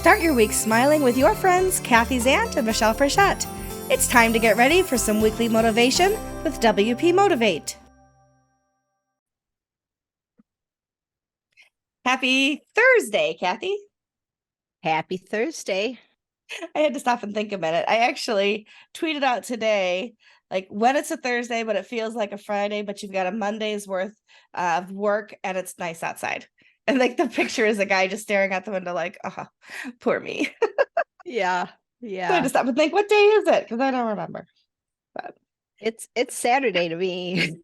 Start your week smiling with your friends, Kathy Zant and Michelle Frechette. It's time to get ready for some weekly motivation with WPMotivate. Happy Thursday, Kathy. Happy Thursday. I had to stop and think a minute. I actually tweeted out today, like when it's a Thursday, but it feels like a Friday, but you've got a Monday's worth of work and it's nice outside. And like the picture is a guy just staring out the window like, oh, poor me. Yeah. So I had to Yeah. stop and think, what day is it? Because I don't remember. But It's Saturday to me.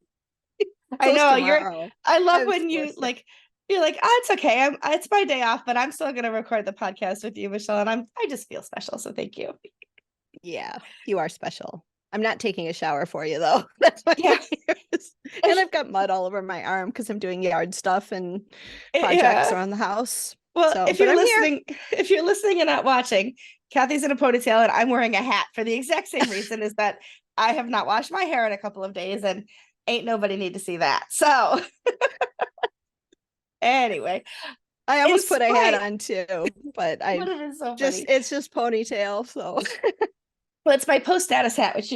I Close know tomorrow. I love I'm when so you sick. like, you're like, oh, it's okay. It's my day off, but I'm still going to record the podcast with you, Michelle. And I just feel special. So thank you. Yeah, you are special. I'm not taking a shower for you though. That's my Yeah. excuse. And I've got mud all over my arm because I'm doing yard stuff and projects Yeah. around the house. Well, So, but I'm here. if you're listening and not watching, Kathy's in a ponytail and I'm wearing a hat for the exact same reason is that I have not washed my hair in a couple of days and ain't nobody need to see that. So anyway, I in almost put a hat spite, on too, but would have been so just funny. it's just ponytail. So Well, it's my post status hat, which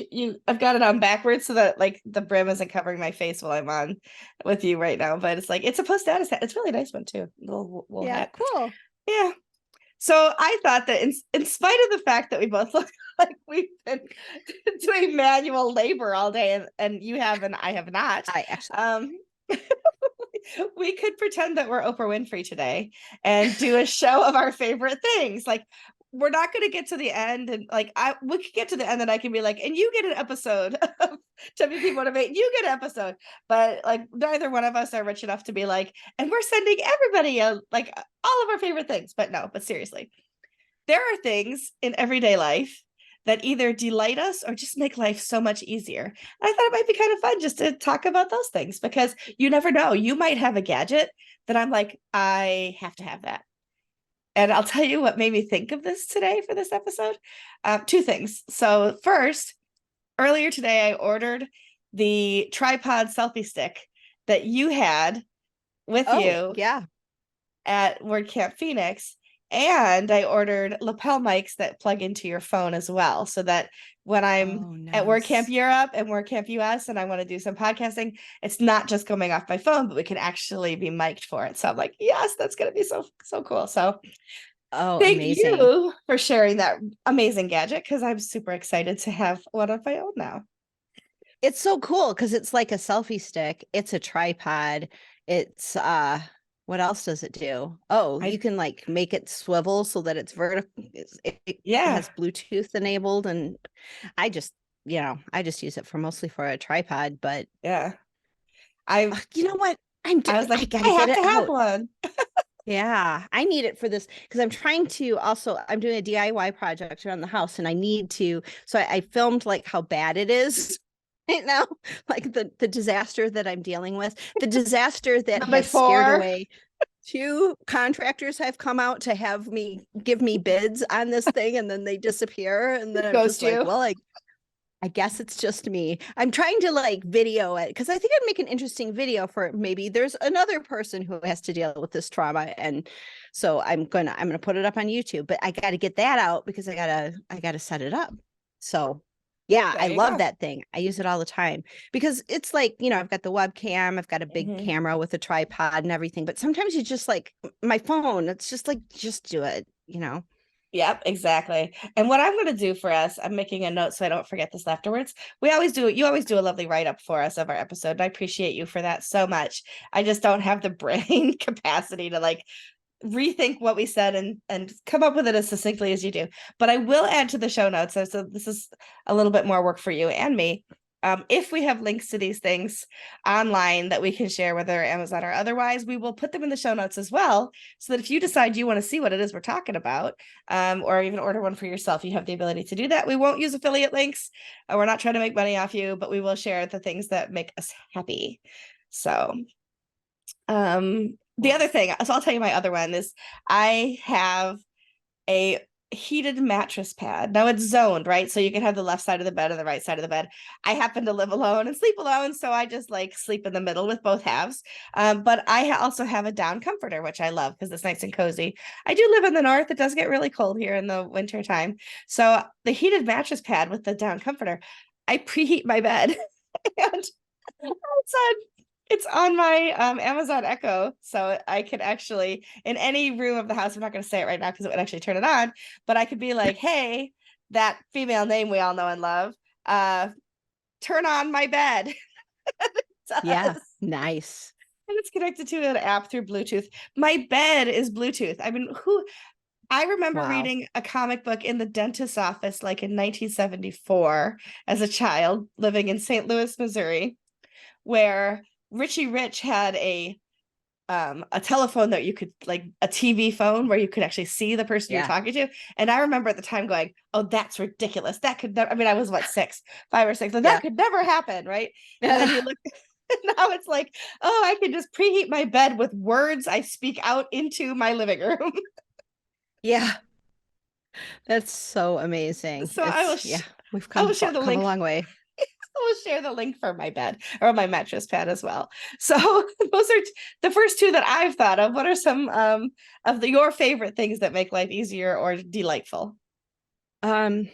I've got it on backwards so that like the brim isn't covering my face while I'm on with you right now. But it's like it's a post status hat. It's a really nice one too. Little yeah, hat. cool. Yeah. So I thought that in spite of the fact that we both look like we've been doing manual labor all day and you have and I have not, I actually um, we could pretend that we're Oprah Winfrey today and do a show of our favorite things. Like we're not going to get to the end and like we could get to the end and I can be like, and you get an episode of WP Motivate, you get an episode, but like neither one of us are rich enough to be like, and we're sending everybody like all of our favorite things. But no, but seriously, there are things in everyday life that either delight us or just make life so much easier. And I thought it might be kind of fun just to talk about those things because you never know. You might have a gadget that I'm like, I have to have that. And I'll tell you what made me think of this today for this episode. Two things. So, first, earlier today, I ordered the tripod selfie stick that you had with oh you yeah. at WordCamp Phoenix. And I ordered lapel mics that plug into your phone as well. So that when I'm Oh at WordCamp nice. Europe and WordCamp US and I want to do some podcasting, it's not just coming off my phone, but we can actually be mic'd for it. So I'm like, yes, that's going to be so cool. So Oh, thank amazing. you for sharing that amazing gadget because I'm super excited to have one of my own now. It's so cool because it's like a selfie stick. It's a tripod. It's what else does it do? Oh, you I can like make it swivel so that it's vertical. It Yeah, has Bluetooth enabled, and I just, I just use it for mostly for a tripod. But yeah. I you know what? I was I like, I gotta get have it to have out. one. Yeah, I need it for this because I'm trying to also, I'm doing a DIY project around the house and I need to, so I filmed like how bad it is right now, like the disaster that I'm dealing with, the disaster that The has scared before. away two contractors have come out to have me give me bids on this thing and then they disappear and then I'm Ghost just like, you. well, I guess it's just me. I'm trying to like video it because I think I'd make an interesting video for maybe there's another person who has to deal with this trauma. And so I'm gonna put it up on YouTube, but I gotta get that out because I gotta set it up. So yeah, There I you love go. that thing. I use it all the time because it's like, I've got the webcam, I've got a big Mhm. camera with a tripod and everything, but sometimes you just like my phone, it's just like, just do it. Yep, exactly. And what I'm going to do for us, I'm making a note so I don't forget this afterwards. You always do a lovely write up for us of our episode. And I appreciate you for that so much. I just don't have the brain capacity to like rethink what we said and come up with it as succinctly as you do. But I will add to the show notes. So this is a little bit more work for you and me. If we have links to these things online that we can share, whether Amazon or otherwise, we will put them in the show notes as well. So that if you decide you want to see what it is we're talking about, or even order one for yourself, you have the ability to do that. We won't use affiliate links. We're not trying to make money off you, but we will share the things that make us happy. So the other thing, so I'll tell you my other one is I have a heated mattress pad. Now it's zoned, right? So you can have the left side of the bed and the right side of the bed. I happen to live alone and sleep alone, so I just like sleep in the middle with both halves. But I also have a down comforter, which I love because it's nice and cozy. I do live in the north. It does get really cold here in the winter time. So the heated mattress pad with the down comforter, I preheat my bed. And it's on it's on my Amazon Echo, so I could actually in any room of the house. I'm not going to say it right now because it would actually turn it on, but I could be like, "Hey, that female name we all know and love, uh, turn on my bed." It Yeah. does. Nice. And it's connected to an app through Bluetooth. My bed is Bluetooth. I mean, who I remember Wow. reading a comic book in the dentist's office like in 1974 as a child living in St. Louis, Missouri, where Richie Rich had a telephone that you could like a TV phone where you could actually see the person you're Yeah. talking to. And I remember at the time going, "Oh, that's ridiculous. That could never." I mean, I was what 5 or 6, and that Yeah. could never happen, right? And then you look now it's like, oh, I can just preheat my bed with words I speak out into my living room. Yeah. That's so amazing. So It's yeah, we've I will share the come a link. long way. I will share the link for my bed or my mattress pad as well. So those are the first two that I've thought of. What are some of your favorite things that make life easier or delightful? Um,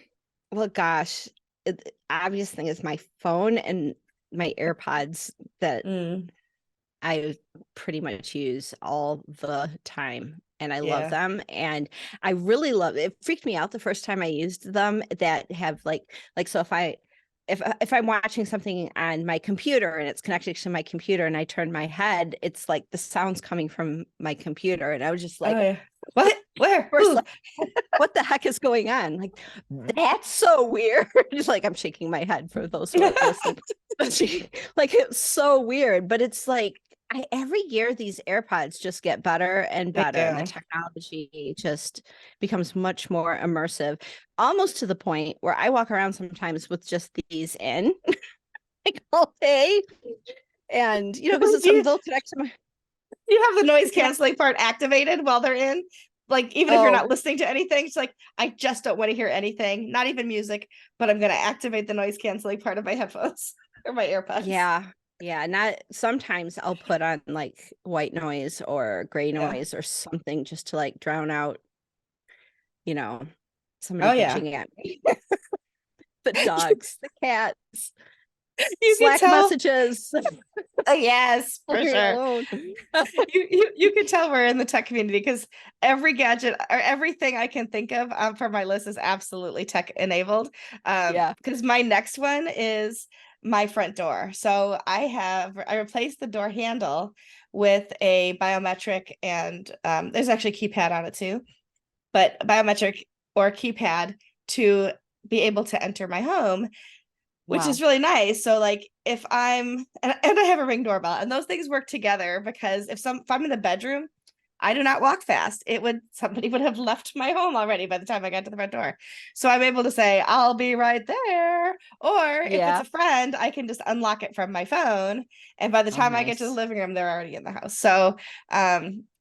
well, gosh, obvious thing is my phone and my AirPods that Mm, I pretty much use all the time. And I love yeah. them. And I really love it. It freaked me out the first time I used them that have so if I'm watching something on my computer and it's connected to my computer and I turn my head, it's like the sounds coming from my computer. And I was just Oh like, yeah. What? Where? first Who? like, what the heck is going on? Like, that's so weird. Just like I'm shaking my head for those who are listening. Like it's so weird, but it's like every year these AirPods just get better and They better, and the do. technology just becomes much more immersive, almost to the point where I walk around sometimes with just these in like all day. And because Do some you, they'll connect to my you have the noise yeah. canceling part activated while they're in? Like even if you're not Oh, listening to anything, it's like I just don't want to hear anything, not even music, but I'm gonna activate the noise canceling part of my headphones or my AirPods. yeah. Yeah, not sometimes I'll put on like white noise or gray Yeah. noise or something just to like drown out, you know, Oh somebody yeah. bitching at me. The dogs, the cats, You can Slack tell. messages. Yes, Leave for me sure. alone. You can tell we're in the tech community because every gadget or everything I can think of for my list is absolutely tech enabled. Yeah. Because my next one is my front door. So I replaced the door handle with a biometric and there's actually a keypad on it too, but biometric or keypad to be able to enter my home, which is Wow. really nice. So like if and I have a ring doorbell and those things work together because if I'm in the bedroom, I do not walk fast. Somebody would have left my home already by the time I got to the front door. So I'm able to say, I'll be right there. Or if it's Yeah. a friend, I can just unlock it from my phone. And by the Oh, time I get to the nice. living room, they're already in the house. So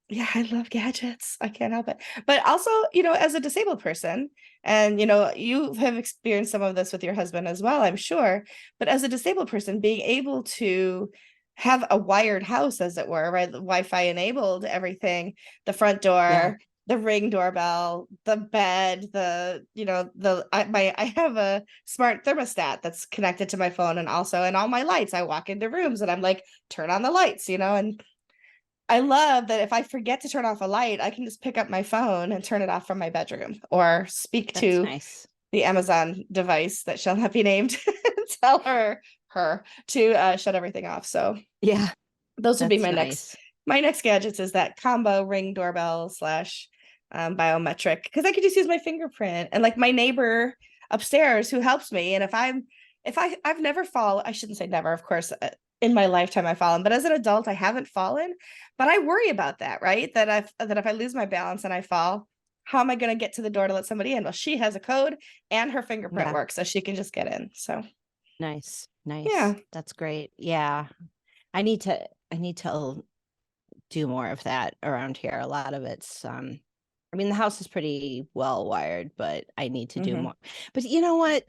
yeah, I love gadgets. I can't help it. But also, as a disabled person, and you have experienced some of this with your husband as well, I'm sure. But as a disabled person, being able to have a wired house, as it were, right? The Wi-Fi enabled everything, the front Yeah. door, the ring doorbell, the bed, I have a smart thermostat that's connected to my phone and also and all my lights. I walk into rooms and I'm like, turn on the lights, and I love that if I forget to turn off a light, I can just pick up my phone and turn it off from my bedroom or speak That's to nice. the Amazon device that shall not be named and tell her to shut everything off. So Yeah. those would be That's my next nice. gadgets is that combo ring doorbell slash biometric because I could just use my fingerprint and like my neighbor upstairs who helps me. And I've never fallen, I shouldn't say never, of course, in my lifetime I've fallen, but as an adult I haven't fallen. But I worry about that, right? That if I lose my balance and I fall, how am I going to get to the door to let somebody in? Well, she has a code and her fingerprint Yeah. works, so she can just get in. So Nice. Nice. yeah. That's great. Yeah. I need to do more of that around here. A lot of it's I mean, the house is pretty well wired, but I need to do Hmm. more. But you know what?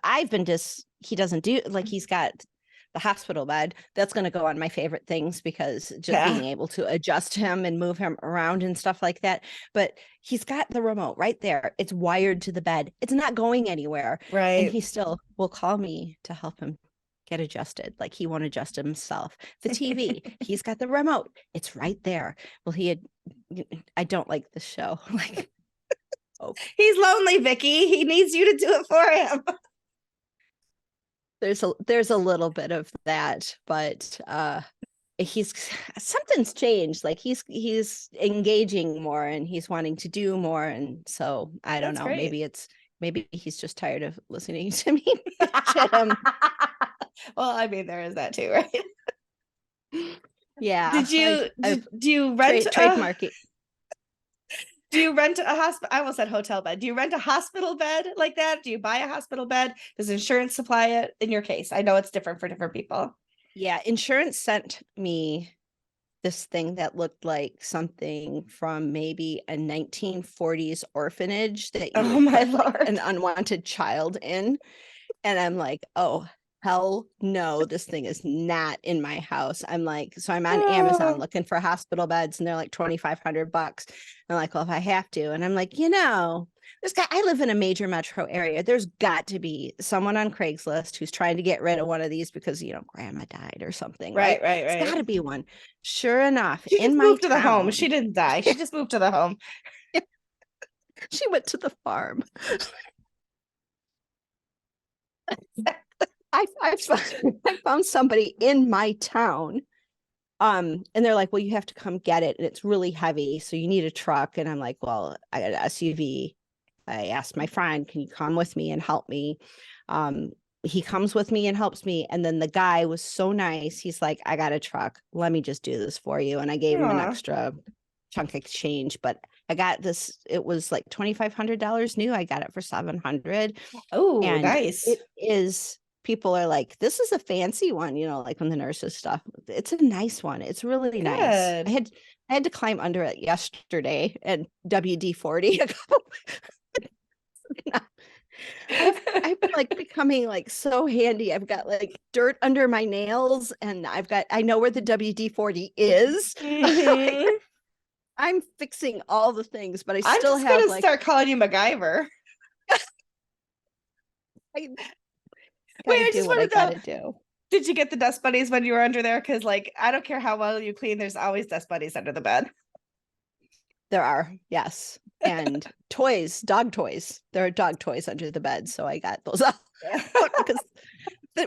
I've been just, he doesn't do, like, he's got the hospital bed. That's going to go on my favorite things because just Yeah. being able to adjust him and move him around and stuff like that. But he's got the remote right there. It's wired to the bed. It's not going anywhere. And Right. he still will call me to help him get adjusted. Like, he won't adjust himself. The TV, he's got the remote. It's right there. Well, he had, I don't like this show. Like, oh, He's lonely, Vicky. He needs you to do it for him. there's a little bit of that, but he's something's changed. Like, he's engaging more and he's wanting to do more. And so I don't That's know. great. Maybe he's just tired of listening to me bitch at him. Well, I mean, there is that too, right? Yeah, Did you I've do you rent a trademark it. do you rent a hospital? I almost said hotel bed. Do you rent a hospital bed like that? Do you buy a hospital bed? Does insurance supply it? In your case, I know it's different for different people. Yeah, insurance sent me this thing that looked like something from maybe a 1940s orphanage that you Oh would my put like lord. an unwanted child in. And I'm like, oh, hell no, this thing is not in my house. I'm like, so I'm on Amazon Oh, looking for hospital beds and they're like $2,500. I'm like, well, if I have to. And I'm like, I live in a major metro area. There's got to be someone on Craigslist who's trying to get rid of one of these because, grandma died or something, right, right? right, It's got right. to be one. Sure enough, She in just my moved to the home. town, She didn't die. She just moved to the home. she went to the farm. I found somebody in my town. And they're like, well, you have to come get it. And it's really heavy. So you need a truck. And I'm like, well, I got an SUV. I asked my friend, can you come with me and help me? Um, he comes with me and helps me. And then the guy was so nice. He's like, I got a truck. Let me just do this for you. And I gave him an Aw. extra chunk exchange, but I got this. It was like $2,500 new. I got it for 700. Oh, And nice. it is, people are like, this is a fancy one, like when the nurses stuff. It's a nice one. It's really nice. Good. I had to climb under it yesterday and WD-40. I've been like becoming like so handy. I've got like dirt under my nails and I know where the WD-40 is. Like, Hmm. I'm fixing all the things, but I I'm still just have gonna like, start calling you MacGyver. I Wait, gotta I do just what I want to know, gotta do. did you get the dust bunnies when you were under there? Because like I don't care how well you clean, there's always dust bunnies under the bed. There are, yes. And toys, dog toys. There are dog toys under the bed. So I got those out Yeah. because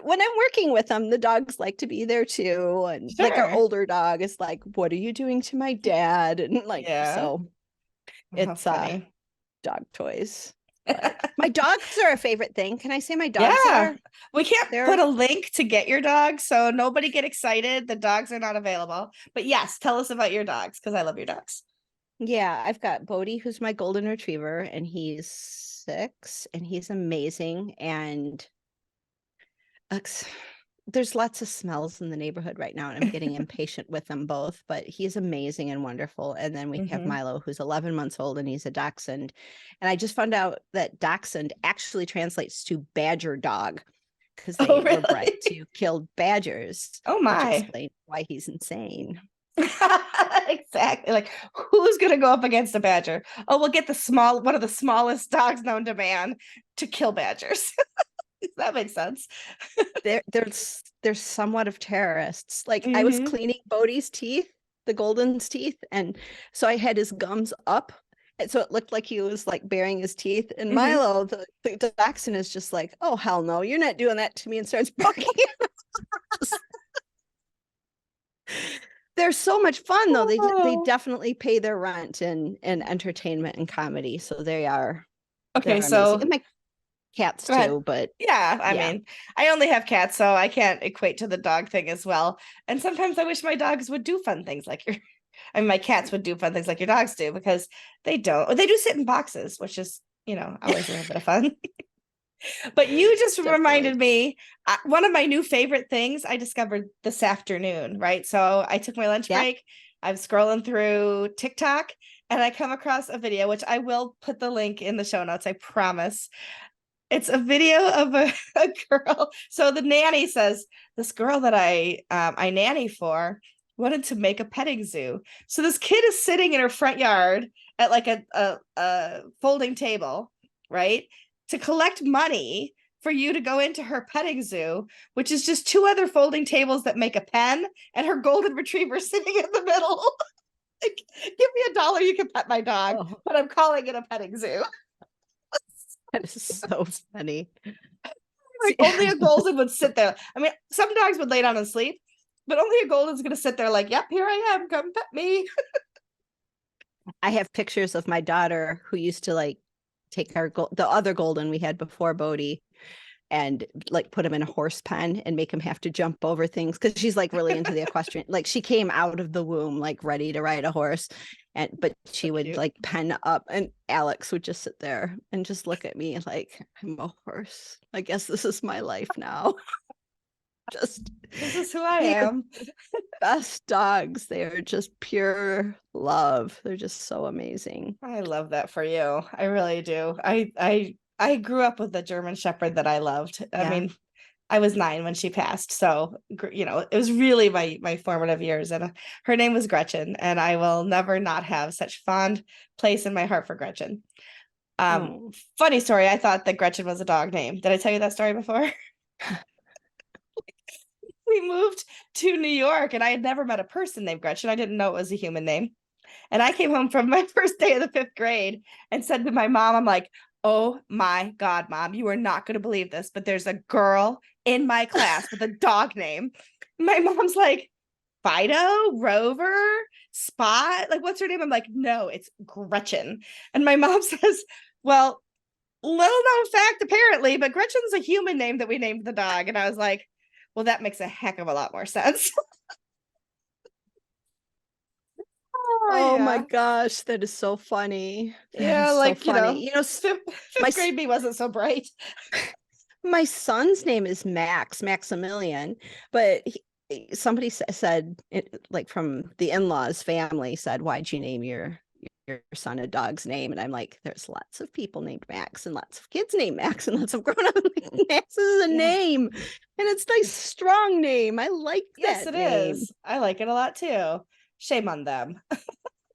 when I'm working with them, the dogs like to be there too. And like our Sure. older dog is like, what are you doing to my dad? And like, Yeah. so How it's funny. dog toys. But my dogs are a favorite thing. Can I say my dogs Yeah. are? We can't put They're a link to get your dog, so nobody get excited. The dogs are not available. But yes, tell us about your dogs because I love your dogs. Yeah, I've got Bodie, who's my golden retriever, and he's 6 and he's amazing. And there's lots of smells in the neighborhood right now, and I'm getting impatient with them both, but he's amazing and wonderful. And then we have Hmm. Milo, who's 11 months old, and he's a dachshund. And I just found out that dachshund actually translates to badger dog because Oh, they were bred really? to kill badgers, Oh which my. explains why he's insane. Exactly. Like, who's gonna go up against a badger? Oh, we'll get one of the smallest dogs known to man to kill badgers. That makes sense. They're somewhat of terrorists. Like, I was Hmm. cleaning Bodhi's teeth, the golden's teeth, and so I had his gums up. And so it looked like he was like baring his teeth. And Hmm. Milo, the dachshund, is just like, oh hell no, you're not doing that to me, and starts barking. They're so much fun though. They Oh. definitely pay their rent in entertainment and comedy. So Okay, they're amazing. so And my cats go ahead. too, but Yeah, I yeah, mean, I only have cats, so I can't equate to the dog thing as well. And sometimes I wish my dogs would do fun things like your, I mean, my cats would do fun things like your dogs do because they don't. Or they do sit in boxes, which is, always a little bit of fun. But you just definitely. reminded me, one of my new favorite things I discovered this afternoon, right? So I took my lunch Yeah. break. I'm scrolling through TikTok and I come across a video, which I will put the link in the show notes, I promise. It's a video of a girl. So the nanny says, this girl that I nanny for wanted to make a petting zoo. So this kid is sitting in her front yard at like a folding table, right? To collect money for you to go into her petting zoo, which is just two other folding tables that make a pen and her golden retriever sitting in the middle. Like, give me $1, you can pet my dog, Oh, but I'm calling it a petting zoo. that is so funny. Like See, only a golden would sit there. I mean, some dogs would lay down and sleep, but only a golden's gonna sit there like, yep, here I am, come pet me. I have pictures of my daughter who used to like take the other golden we had before Bodhi and like put him in a horse pen and make him have to jump over things because she's like really into the equestrian. Like she came out of the womb like ready to ride a horse, but she So would cute. like pen up, and Alex would just sit there and just look at me like, I'm a horse. I guess this is my life now. Just This is who I they are am. best dogs. They are just pure love. They're just so amazing. I love that for you. I really do. I grew up with a German Shepherd that I loved. I Yeah. mean, I was 9 when she passed, so it was really my formative years. And her name was Gretchen, and I will never not have such fond place in my heart for Gretchen. Oh. Funny story. I thought that Gretchen was a dog name. Did I tell you that story before? We moved to New York, and I had never met a person named Gretchen. I didn't know it was a human name. And I came home from my first day of the 5th grade and said to my mom, I'm like, oh my God, Mom, you are not going to believe this, but there's a girl in my class with a dog name. My mom's like, Fido, Rover, Spot, like, what's her name? I'm like, no, it's Gretchen. And my mom says, well, little known fact, apparently, but Gretchen's a human name that we named the dog. And I was like, well, that makes a heck of a lot more sense. Oh, Oh my yeah. gosh, that is so funny. That Yeah, is so like, funny. You know, my fifth grade me wasn't so bright. my son's name is Maximilian, but somebody said it, like from the in-laws family said, "Why'd you name your son a dog's name?" And I'm like, "There's lots of people named Max, and lots of kids named Max, and lots of grown-up. Max is a Yeah. name, and it's a nice, strong name. I like Yes, that it name." is. I like it a lot too. Shame on them.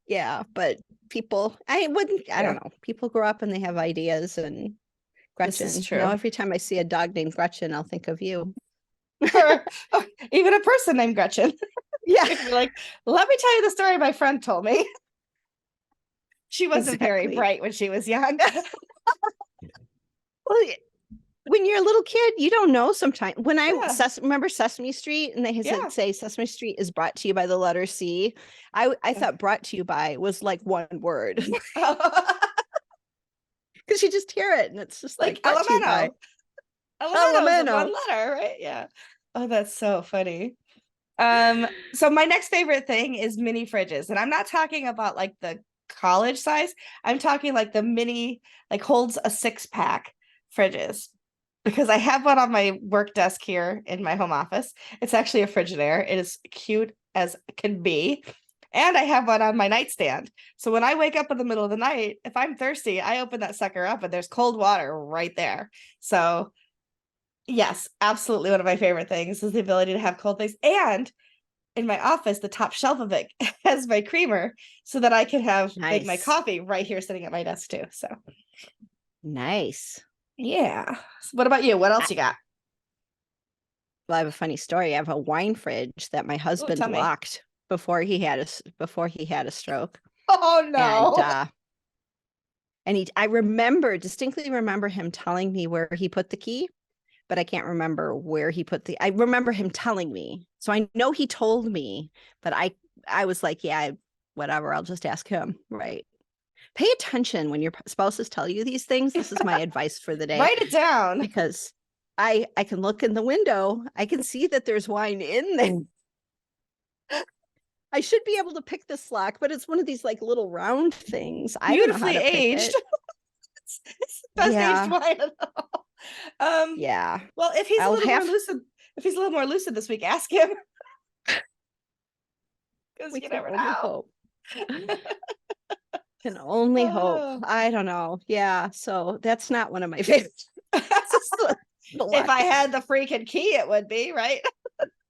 Yeah, but people, I don't Yeah, know. People grow up and they have ideas, and this is Gretchen. Now, true. every time I see a dog named Gretchen, I'll think of you. Or even a person named Gretchen. Yeah, You'd be like, let me tell you the story my friend told me. She wasn't very exactly. bright when she was young. Well, when you're a little kid, you don't know sometimes. When I Yeah, remember Sesame Street and they yeah. say Sesame Street is brought to you by the letter C, I thought brought to you by was like one word because you just hear it and it's just Like like brought to you by Elemento. Elemento is Elemento. one letter, right? Yeah. Oh, that's so funny. So my next favorite thing is mini fridges, and I'm not talking about like the college size. I'm talking like the mini, like holds a 6-pack fridges, because I have one on my work desk here in my home office. It's actually a Frigidaire. It is cute as can be. And I have one on my nightstand. So when I wake up in the middle of the night, if I'm thirsty, I open that sucker up and there's cold water right there. So yes, absolutely one of my favorite things is the ability to have cold things. And in my office, the top shelf of it has my creamer so that I can make my Nice. coffee right here sitting at my desk too. So Nice. yeah. So what about you? What I, else you got? well, I have a funny story. I have a wine fridge that my Oh, husband tell me. locked before he had a stroke. Oh And no. I distinctly remember him telling me where he put the key, but I can't remember where he put I remember him telling me. So I know he told me, but I was like, yeah, whatever, I'll just ask him. Right. Pay attention when your spouses tell you these things. This is my advice for the day, Write it down. because I can look in the window, I can see that there's wine in there. I should be able to pick this lock, but it's one of these like little round things. I don't know how Beautifully to pick aged. it. It's the best aged Yeah. wine at all. Um, Yeah. well, if he's a I'll little more have lucid, this week, ask him, because we you can never only know. hope. Can only hope. Oh. I don't know. Yeah. So that's not one of my favorites. It's just the If I luck. had the freaking key, it would be, right?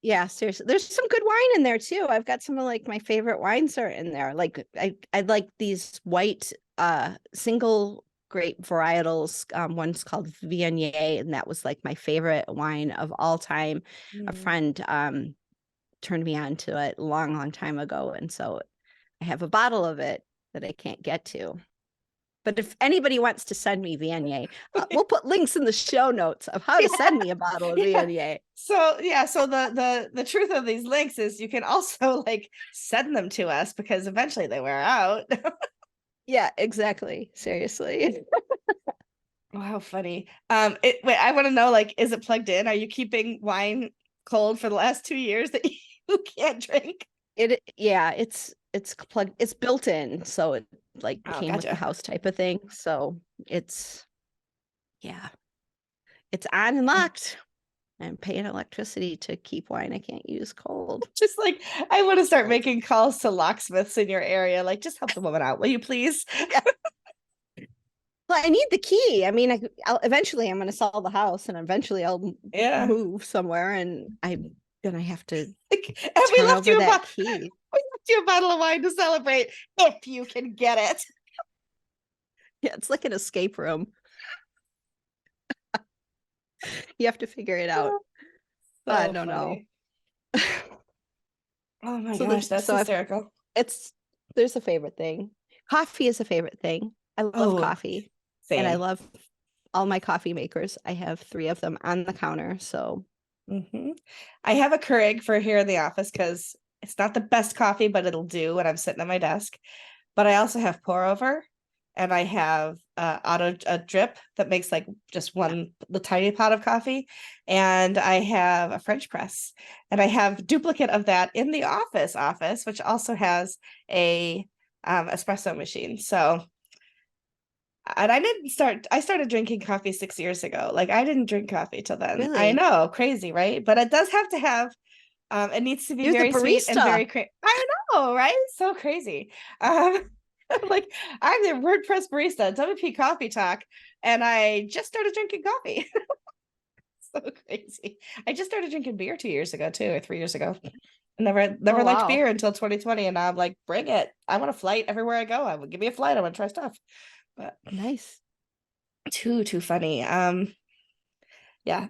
Yeah, seriously. There's some good wine in there too. I've got some of like my favorite wines are in there. Like I like these white single grape varietals. One's called Viognier, and that was like my favorite wine of all time. A Mm. friend turned me on to it a long, long time ago. And so I have a bottle of it that I can't get to. But if anybody wants to send me Viognier, we'll put links in the show notes of how to Yeah, send me a bottle of yeah. Viognier. So yeah, so the truth of these links is you can also like send them to us because eventually they wear out. Yeah, exactly. Seriously. Oh, how funny. Wait, I want to know, like, is it plugged in? Are you keeping wine cold for the last 2 years that you can't drink? Yeah, it's plugged, it's built in, so it like Oh, came with the gotcha. house type of thing. So it's yeah, it's on and locked. I'm paying electricity to keep wine I can't use cold. Just like I want to start making calls to locksmiths in your area. Like, just help the woman out, will you please? Yeah. Well, I need the key. I mean, eventually I'm going to sell the house and eventually I'll Yeah. move somewhere and I'm going to have to And we turn left over you a that bottle. key. We left you a bottle of wine to celebrate if you can get it. Yeah, it's like an escape room. You have to figure it out. I So don't know. funny. Oh my So gosh, that's I've hysterical. it's there's a favorite thing. Coffee is a favorite thing. I love Oh, coffee and I same. love all my coffee makers. I have 3 of them on the counter. So Hmm. I have a Keurig for here in the office because it's not the best coffee, but it'll do when I'm sitting at my desk. But I also have pour over, and I have auto a drip that makes like just yeah, one the tiny pot of coffee, and I have a French press, and I have duplicate of that in the office, which also has a espresso machine. So, and I started drinking coffee 6 years ago. Like I didn't drink coffee till then. I really. know, crazy, right? But it does have to have it needs to be You're the very sweet and barista. very cream. I know, right? So crazy. Um, like I'm the WordPress barista, WP Coffee Talk, and I just started drinking coffee. So crazy. I just started drinking beer 2 years ago too, or 3 years ago. I never Oh liked wow. beer until 2020, and I'm like, bring it. I want a flight everywhere I go. I would give me a flight. I want to try stuff. But Nice. too funny. Yeah,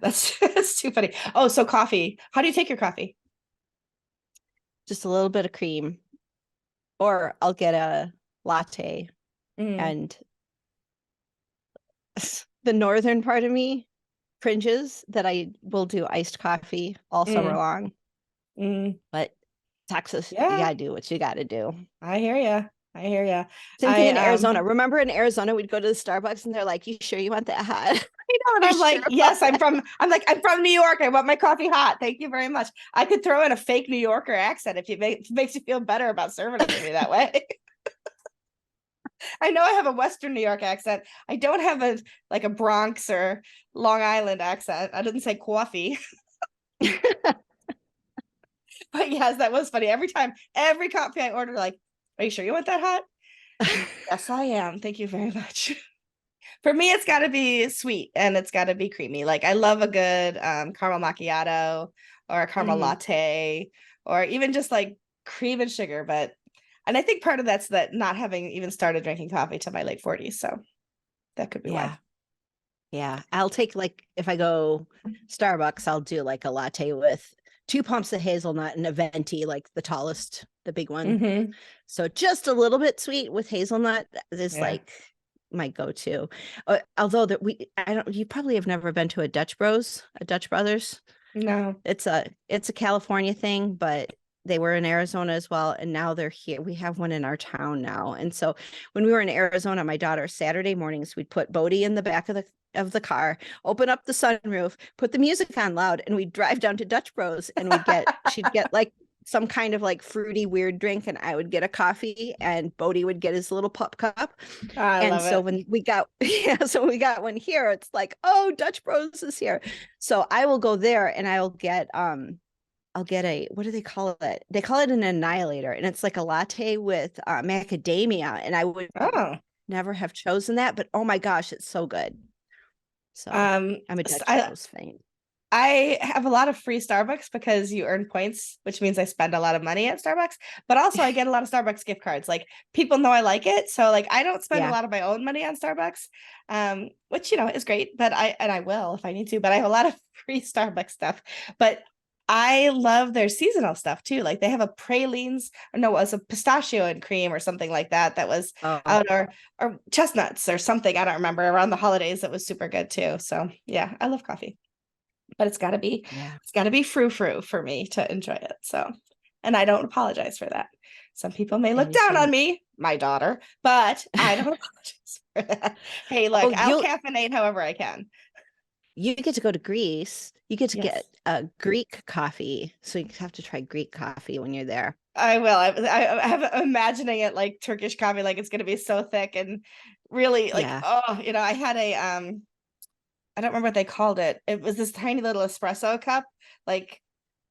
that's that's too funny. Oh, so coffee. How do you take your coffee? Just a little bit of cream. Or I'll get a latte. Mm, And the northern part of me cringes that I will do iced coffee all summer mm, long. mm. But Texas, you Yeah, gotta do what you gotta do. I hear you. I hear you. Same thing I in Arizona. Remember in Arizona, we'd go to the Starbucks and they're like, "You sure you want that hot? you know, and You I'm sure like, about yes, that?" I'm from New York. I want my coffee hot. Thank you very much. I could throw in a fake New Yorker accent if it makes you feel better about serving it to me that way. I know I have a Western New York accent. I don't have a like a Bronx or Long Island accent. I didn't say coffee. But yes, that was funny. Every time, every coffee I order, like, are you sure you want that hot? Yes, I am. Thank you very much. For me, it's got to be sweet and it's got to be creamy. Like I love a good caramel macchiato or a caramel Mhm. latte or even just like cream and sugar. And I think part of that's that not having even started drinking coffee till my late 40s. So that could be why. Yeah. Yeah. I'll take like if I go Starbucks, I'll do like a latte with 2 pumps of hazelnut and a venti, like the tallest, the big one. Mm-hmm. So just a little bit sweet with hazelnut is Yeah. like my go-to. Although that I don't, you probably have never been to a Dutch Brothers. No. It's a California thing, but they were in Arizona as well, and now they're here. We have one in our town now. And so when we were in Arizona, my daughter, Saturday mornings, we'd put Bodie in the back of the car, open up the sunroof, put the music on loud, and we'd drive down to Dutch Bros and she'd get like some kind of like fruity weird drink, and I would get a coffee, and Bodie would get his little pup cup. I And love so it. when we got yeah, so we got one here, it's like, oh, Dutch Bros is here. So I will go there and I'll get I'll get a, what do they call it? They call it an annihilator, and it's like a latte with macadamia. And I would Oh, never have chosen that, but oh my gosh, it's so good. So I'm a Dutch I Toast fan. I have a lot of free Starbucks because you earn points, which means I spend a lot of money at Starbucks, but also I get a lot of Starbucks gift cards. Like people know I like it. So like I don't spend a Yeah. lot of my own money on Starbucks, which is great, but I will if I need to, but I have a lot of free Starbucks stuff. But I love their seasonal stuff too. Like they have a pralines, or no, it was a pistachio and cream or something like that that was Oh, out, or chestnuts or something. I don't remember, around the holidays that was super good too. So yeah, I love coffee, but yeah. it's got to be frou frou for me to enjoy it. So, and I don't apologize for that. Some people may That look is down on right. me, my daughter, but I don't apologize for that. Hey, Oh, look, I'll caffeinate however I can. you get to go to Greece. You get to get Yes, a Greek coffee. So you have to try Greek coffee when you're there. I will. I have imagining it like Turkish coffee, like it's going to be so thick and really like, Yeah. oh, I had a I don't remember what they called it. It was this tiny little espresso cup, like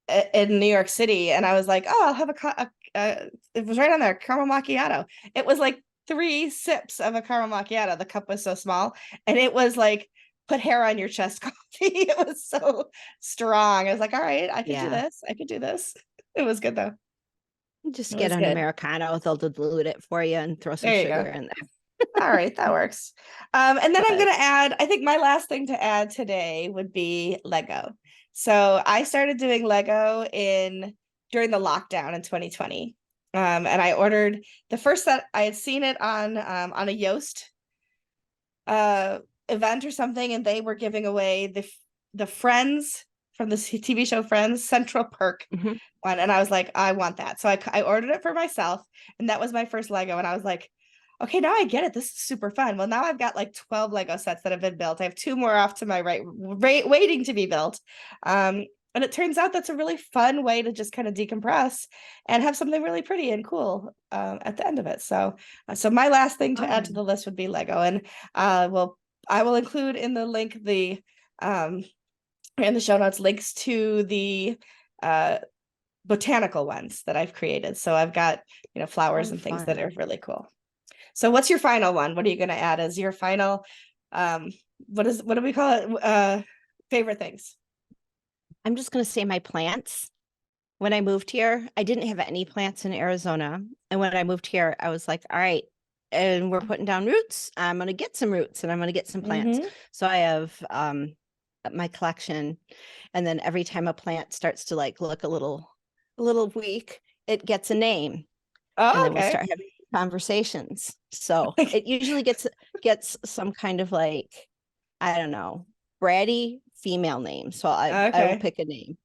in New York City, and I was like, oh, I'll have it was right on there, caramel macchiato. It was like 3 sips of a caramel macchiato. The cup was so small, and it was like put hair on your chest coffee. It was so strong. I was like, all right, I could do Yeah. this. I could do this. It was good though. You just It get was an good. Americano. They'll dilute it for you and throw some There you sugar go. in there. All right, that works. And then I'm But going to add, I think my last thing to add today would be Lego. So I started doing Lego in during the lockdown in 2020. And I ordered the first set. I had seen it on a Yoast uh event or something, and they were giving away the Friends from the TV show Friends Central Perk mhm. one, and I was like, I want that. So I ordered it for myself, and that was my first Lego, and I was like, okay, now I get it. This is super fun. Well, now I've got like 12 Lego sets that have been built. I have 2 more off to my right waiting to be built. And it turns out that's a really fun way to just kind of decompress and have something really pretty and cool at the end of it. So my last thing to add to the Fun. list would be Lego, and well, I will include in the link um in the show notes links to the uh botanical ones that I've created. So I've got, flowers Oh, and things that fun. are really cool. So what's your final one? What are you going to add as your final um what do we call it? Favorite things. I'm just going to say my plants. When I moved here, I didn't have any plants in Arizona. And when I moved here, I was like, all right, and we're putting down roots. I'm going to get some roots and I'm going to get some plants. Mm-hmm. So I have my collection. And then every time a plant starts to like look a little weak, it gets a name. And Oh, then we okay. start having conversations. So it usually gets some kind of like, I don't know, bratty female name. So I will Okay. pick a name.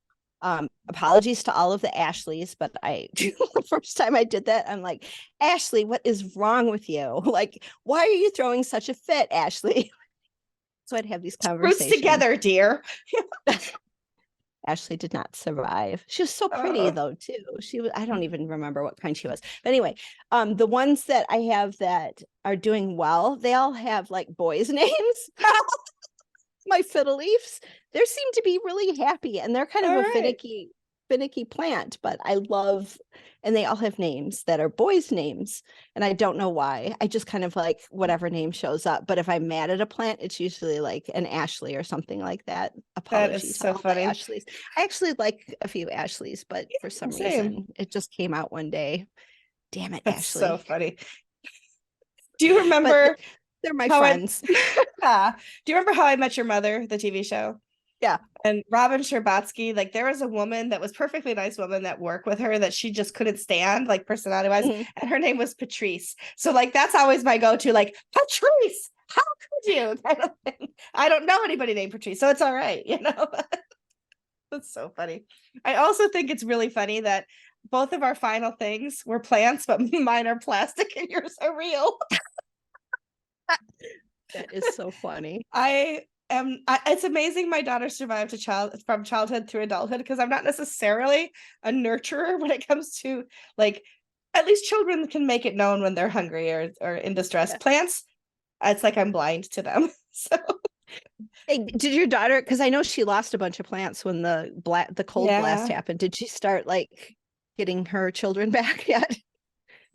Apologies to all of the Ashleys, but the first time I did that, I'm like, Ashley, what is wrong with you? Like, why are you throwing such a fit, Ashley? So I'd have these Roots conversations. together, dear. Ashley did not survive. She was so pretty Oh, though, too. She was, I don't even remember what kind she was. But anyway, the ones that I have that are doing well, they all have like boys' names. My fiddle leaves, they seem to be really happy, and they're kind all of a right. finicky plant, but I love, and they all have names that are boys' names. And I don't know why. I just kind of like whatever name shows up. But if I'm mad at a plant, it's usually like an Ashley or something like that. That is Apology to so all the funny. Ashleys. I actually like a few Ashleys, but for some Same. reason it just came out one day. Damn it, That's so Ashley. funny. Do you But remember they're my how I friends. do you remember How I Met Your Mother, the TV show? Yeah. And Robin Scherbatsky, like there was a woman that was perfectly nice woman that worked with her that she just couldn't stand, like personality wise, Mhm. and her name was Patrice. So like that's always my go-to, like Patrice. How could you? I don't know anybody named Patrice, so it's all right. That's so funny. I also think it's really funny that both of our final things were plants, but mine are plastic and yours are real. That is so funny. It's amazing my daughter survived from childhood through adulthood, because I'm not necessarily a nurturer when it comes to, like, at least children can make it known when they're hungry or in distress. Yeah. Plants, it's like I'm blind to them. So Hey, did your daughter, because I know she lost a bunch of plants when the cold blast Yeah. happened. Did she start like getting her children back yet?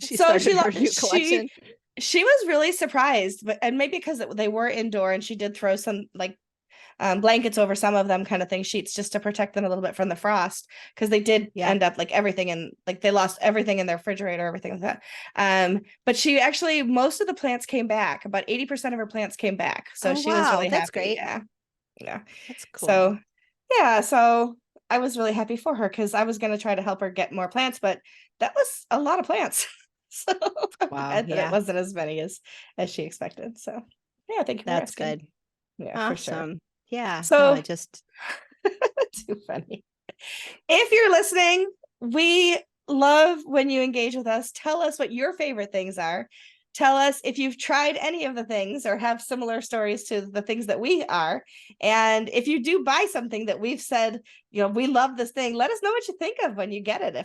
She So started her new collection. she was really surprised, but and maybe because they were indoor and she did throw some like blankets over some of them, kind of thing, sheets, just to protect them a little bit from the frost, because they did Yeah. end up like everything, and like they lost everything in their refrigerator, everything like that. But she actually, most of the plants came back. About 80% of her plants came back, so Oh, she was wow. really That's happy. great. Yeah, yeah. That's cool. So yeah, so I was really happy for her because I was going to try to help her get more plants, but that was a lot of plants. So I'm Wow. glad that it Yeah. wasn't as many as she expected. So yeah, thank you for That's asking. good. Yeah, for sure. Awesome. Yeah. No, So I just, too funny. If you're listening, we love when you engage with us. Tell us what your favorite things are. Tell us if you've tried any of the things or have similar stories to the things that we are. And if you do buy something that we've said, we love this thing, let us know what you think of when you get it.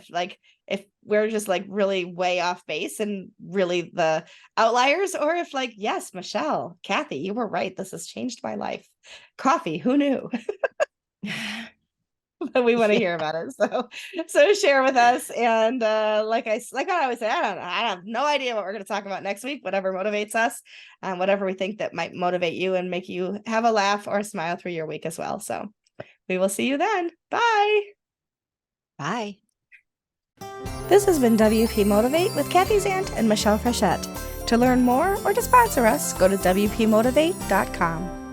If we're just like really way off base and really the outliers, or if like, yes, Michelle, Kathy, you were right. This has changed my life. Coffee, who knew? We want to yeah. hear about it. So share with us. And like I always say, I have no idea what we're going to talk about next week. Whatever motivates us, whatever we think that might motivate you and make you have a laugh or a smile through your week as well. So we will see you then. Bye. Bye. This has been WP Motivate with Kathy Zant and Michelle Frechette. To learn more or to sponsor us, go to WPMotivate.com.